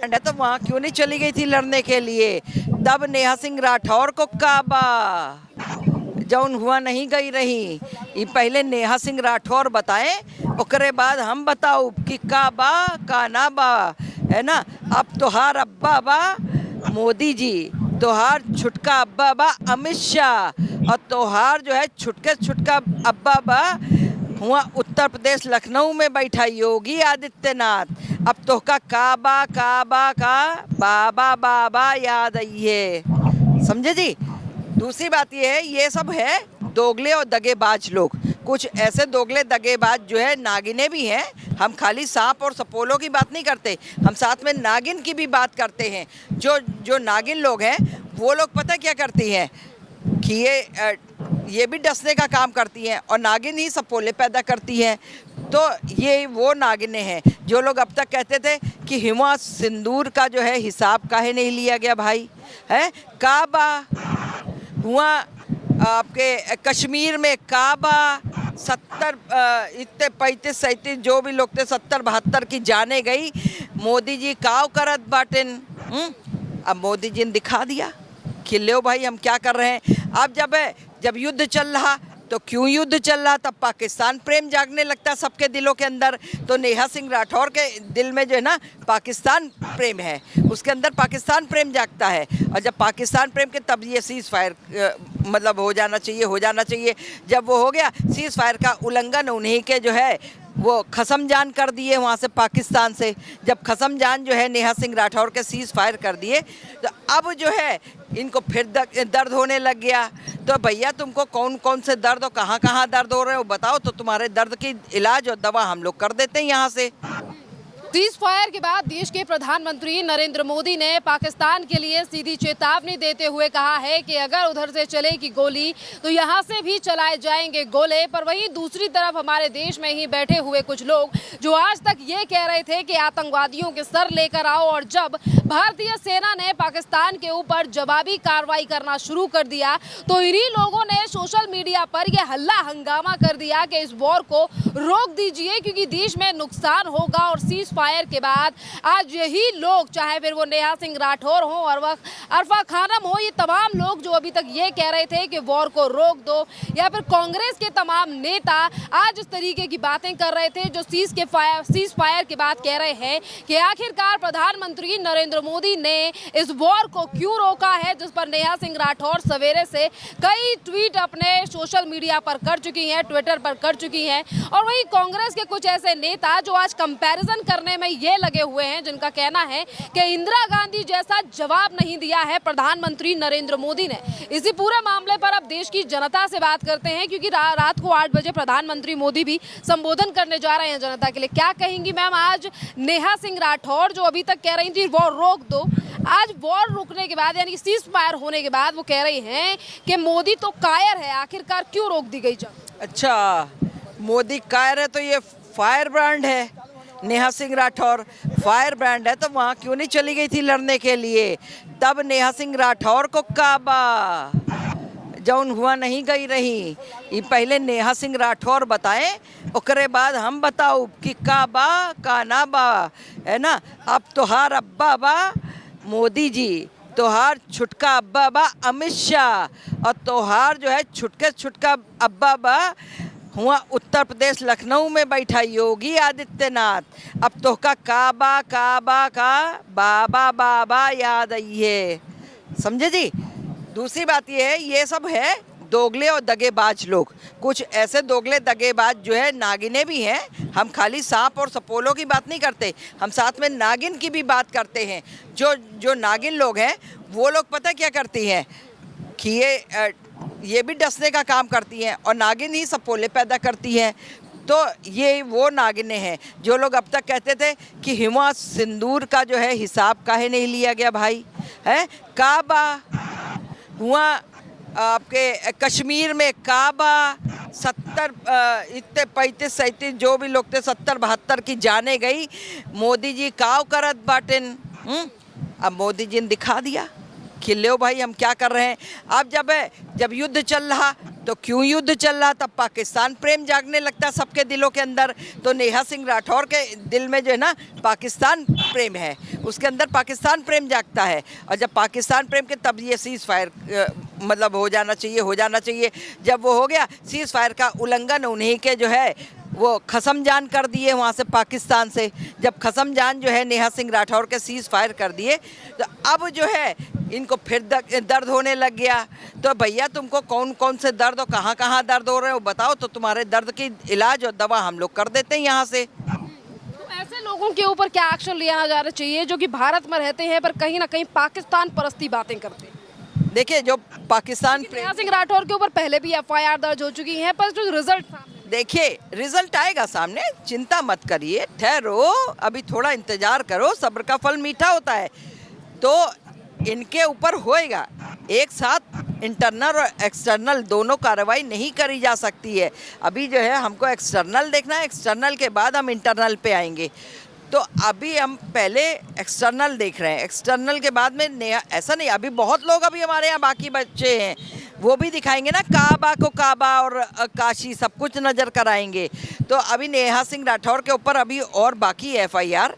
है तो वहाँ क्यों नहीं चली गई थी लड़ने के लिए? तब नेहा सिंह राठौर को काबा जौन हुआ नहीं गई रही। ये पहले नेहा सिंह राठौर बताएं, ओकरे बाद हम बताऊ कि काबा का ना बा, है ना। अब तोहार अब्बा बा मोदी जी, तोहार छुटका अब्बा बा अमित शाह, और तोहार जो है छुटके छुटका अब्बा बा हुआ उत्तर प्रदेश लखनऊ में बैठा योगी आदित्यनाथ। अब तोहका काबा काबा का बाबा बाबा याद आई है, समझे जी। दूसरी बात ये है, ये सब है दोगले और दगेबाज लोग। कुछ ऐसे दोगले दगेबाज जो है नागिने भी हैं। हम खाली सांप और सपोलों की बात नहीं करते, हम साथ में नागिन की भी बात करते हैं। जो जो नागिन लोग हैं वो लोग पता क्या करती हैं कि ये भी डसने का काम करती हैं और नागिन ही सपोले पैदा करती हैं। तो ये वो नागिनें हैं जो लोग अब तक कहते थे कि हिमा सिंदूर का जो है हिसाब काहे नहीं लिया गया भाई, है काबा हुआ आपके कश्मीर में काबा 70 इतने 35-37 जो भी लोग थे 70-72 की जाने गई। मोदी जी काव करत बाटिन। अब मोदी जी ने दिखा दिया कि लो भाई हम क्या कर रहे हैं। अब जब युद्ध चल रहा तो क्यों युद्ध चल रहा, तब पाकिस्तान प्रेम जागने लगता सबके दिलों के अंदर। तो नेहा सिंह राठौर के दिल में जो है ना पाकिस्तान प्रेम है, उसके अंदर पाकिस्तान प्रेम जागता है। और जब पाकिस्तान प्रेम के तब ये सीज़ फायर मतलब हो जाना चाहिए। जब वो हो गया सीज़ फायर का उल्लंघन, उन्हीं के जो है वो खसम जान कर दिए वहाँ से पाकिस्तान से। जब खसम जान जो है नेहा सिंह राठौर के सीज़ फायर कर दिए तो अब जो है इनको फिर दर्द होने लग गया। तो भैया तुमको कौन कौन से दर्द और कहाँ कहाँ दर्द हो रहे हो बताओ, तो तुम्हारे दर्द की इलाज और दवा हम लोग कर देते हैं यहाँ से। सीज फायर के बाद देश के प्रधानमंत्री नरेंद्र मोदी ने पाकिस्तान के लिए सीधी चेतावनी देते हुए कहा है कि अगर उधर से चलेगी गोली तो यहाँ से भी चलाए जाएंगे गोले। पर वहीं दूसरी तरफ हमारे देश में ही बैठे हुए कुछ लोग जो आज तक ये कह रहे थे कि आतंकवादियों के सर लेकर आओ, और जब भारतीय सेना ने पाकिस्तान के ऊपर जवाबी कार्रवाई करना शुरू कर दिया तो इन्हीं लोगों ने सोशल मीडिया पर यह हल्ला हंगामा कर दिया कि इस वॉर को रोक दीजिए क्योंकि देश में नुकसान होगा। और सीज फायर के बाद आज यही लोग, चाहे फिर वो नेहा सिंह राठौर हो और अरफा खानम हो, ये तमाम लोग जो अभी तक ये कह रहे थे कि वॉर को रोक दो, या फिर कांग्रेस के तमाम नेता आज इस तरीके की बातें कर रहे थे जो सीज फायर के बाद कह रहे हैं कि आखिरकार प्रधानमंत्री नरेंद्र मोदी ने इस वॉर को क्यों रोका है। जिस पर नेहा सिंह राठौर सवेरे से कई ट्वीट अपने सोशल मीडिया पर कर चुकी हैं, ट्विटर पर कर चुकी हैं। और वहीं कांग्रेस के कुछ ऐसे नेता जो आज कंपैरिजन करने में ये लगे हुए हैं जिनका कहना है कि इंदिरा गांधी जैसा जवाब नहीं दिया है प्रधानमंत्री नरेंद्र मोदी ने। इसी पूरे मामले पर अब देश की जनता से बात करते हैं क्योंकि रात को 8 बजे प्रधानमंत्री मोदी भी संबोधन करने जा रहे हैं जनता के लिए। क्या कहेंगी मैम आज नेहा सिंह राठौर जो अभी तक कह रही थी वॉर रोक दो, आज वॉर रुकने के बाद यानी सीज फायर होने के बाद वो कह रही हैं कि मोदी तो कायर है, आखिरकार क्यों रोक दी गई जंग? अच्छा, मोदी कायर है तो ये फायर ब्रांड है। नेहा सिंह राठौर फायर ब्रांड है तो वहाँ क्यों नहीं चली गई थी लड़ने के लिए? तब नेहा सिंह राठौर को काबा जौन हुआ नहीं गई रही। ये पहले नेहा सिंह राठौर बताएं, ओकरे बाद हम बताऊ कि काबा का ना बा, है ना। अब तोहार अब्बा बा मोदी जी, तोहार छुटका अब्बा बा अमित शाह, और तोहार जो है छुटके छुटका अब्बा बा हुआ उत्तर प्रदेश लखनऊ में बैठा योगी आदित्यनाथ। अब तोहका काबा काबा का बाबा बाबा याद आई है, समझे जी। दूसरी बात ये है, ये सब है दोगले और दगेबाज लोग। कुछ ऐसे दोगले दगेबाज जो है नागिने भी हैं। हम खाली सांप और सपोलों की बात नहीं करते, हम साथ में नागिन की भी बात करते हैं। जो नागिन लोग हैं वो लोग पता क्या करती हैं कि ये भी डसने का काम करती हैं और नागिन ही सपोले पैदा करती हैं। तो ये वो नागिनें हैं जो लोग अब तक कहते थे कि हिमा सिंदूर का जो है हिसाब काहे नहीं लिया गया भाई, है काबा हुआ आपके कश्मीर में काबा 70 इतने 35-37 जो भी लोग थे 70-72 की जाने गई। मोदी जी काव करत बाटिन। अब मोदी जी ने दिखा दिया कि लो भाई हम क्या कर रहे हैं। अब जब युद्ध चल रहा तो क्यों युद्ध चल रहा, तब पाकिस्तान प्रेम जागने लगता है सबके दिलों के अंदर। तो नेहा सिंह राठौर के दिल में जो है ना पाकिस्तान प्रेम है, उसके अंदर पाकिस्तान प्रेम जागता है। और जब पाकिस्तान प्रेम के तब ये सीज़ फायर मतलब हो जाना चाहिए। जब वो हो गया सीज़ फायर का उल्लंघन, उन्हीं के जो है वो खसम जान कर दिए वहाँ से पाकिस्तान से। जब खसम जान जो है नेहा सिंह राठौर के सीज़ फायर कर दिए, तो अब जो है इनको फिर दर्द होने लग गया। तो भैया तुमको कौन कौन से दर्द और कहाँ कहाँ दर्द हो रहे हो बताओ, तो तुम्हारे दर्द की इलाज और दवा हम लोग कर देते हैं यहाँ से। तो ऐसे लोगों के ऊपर क्या एक्शन लिया जाना चाहिए जो कि भारत में रहते हैं पर कहीं ना कहीं पाकिस्तान परस्ती बातें करते हैं? देखिए जो पाकिस्तान नेहा सिंह राठौर के ऊपर पहले भी एफआईआर दर्ज हो चुकी है, पर जो रिजल्ट देखिए रिजल्ट आएगा सामने, चिंता मत करिए, ठहरो, अभी थोड़ा इंतजार करो, सब्र का फल मीठा होता है। तो इनके ऊपर होएगा, एक साथ इंटरनल और एक्सटर्नल दोनों कार्रवाई नहीं करी जा सकती है। अभी जो है हमको एक्सटर्नल देखना है, एक्सटर्नल के बाद हम इंटरनल पे आएंगे। तो अभी हम पहले एक्सटर्नल देख रहे हैं, एक्सटर्नल के बाद में नया ऐसा नहीं, अभी बहुत लोग अभी हमारे यहाँ बाकी बच्चे हैं, वो भी दिखाएंगे ना, काबा को काबा और काशी सब कुछ नज़र कराएंगे। तो अभी नेहा सिंह राठौर के ऊपर अभी और बाकी है एफआईआर,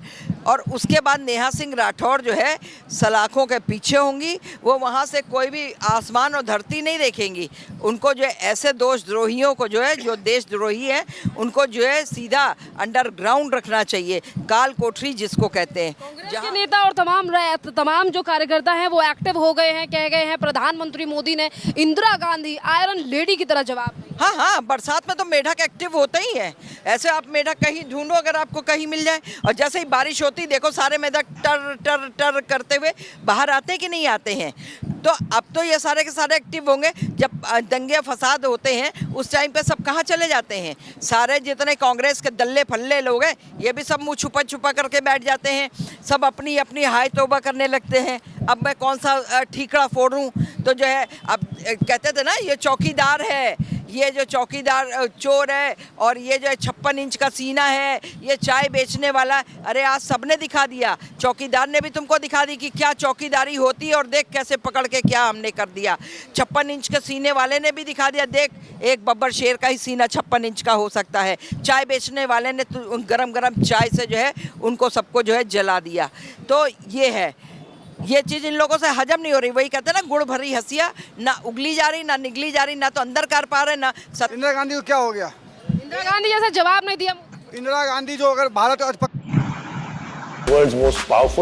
और उसके बाद नेहा सिंह राठौर जो है सलाखों के पीछे होंगी। वो वहाँ से कोई भी आसमान और धरती नहीं देखेंगी। उनको जो है ऐसे देशद्रोहियों को जो है, जो देशद्रोही हैं, उनको जो है सीधा अंडरग्राउंड रखना चाहिए, काल कोठरी जिसको कहते हैं। कांग्रेस के नेता और तमाम जो कार्यकर्ता हैं वो एक्टिव हो गए हैं, कह गए हैं प्रधानमंत्री मोदी ने इंदिरा गांधी आयरन लेडी की तरह जवाब दिया। हाँ, बरसात में तो मेढक एक्टिव होते ही है। ऐसे आप मेढक कहीं ढूंढो अगर आपको कहीं मिल जाए, और जैसे ही बारिश होती देखो सारे मेढक टर टर टर करते हुए बाहर आते कि नहीं आते हैं। तो अब तो ये सारे के सारे एक्टिव होंगे। जब दंगे फसाद होते हैं उस टाइम पे सब कहाँ चले जाते हैं, सारे जितने कांग्रेस के दल्ले फल्ले लोग हैं ये भी सब मुँह छुपा छुपा करके बैठ जाते हैं, सब अपनी अपनी हाय तौबा करने लगते हैं। अब मैं कौन सा ठीकड़ा फोड़ूं, तो जो है अब कहते थे ना ये चौकीदार है, ये जो चौकीदार चोर है, और ये जो 56 इंच का सीना है, ये चाय बेचने वाला है। अरे आज सबने दिखा दिया, चौकीदार ने भी तुमको दिखा दी कि क्या चौकीदारी होती है, और देख कैसे पकड़ के क्या हमने कर दिया। 56 इंच के सीने वाले ने भी दिखा दिया, देख एक बब्बर शेर का ही सीना 56 इंच का हो सकता है। चाय बेचने वाले ने गरम गरम चाय से जो है उनको सबको जो है जला दिया। तो ये है, ये चीज़ इन लोगों से हजम नहीं हो रही। वही कहते हैं ना, गुड़ भरी हंसिया ना उगली जा रही ना निगली जा रही, ना तो अंदर कर पा रहे ना। इंदिरा गांधी को क्या हो गया? इंदिरा गांधी जैसा जवाब नहीं दिया। इंदिरा गांधी जो अगर भारत world's most powerful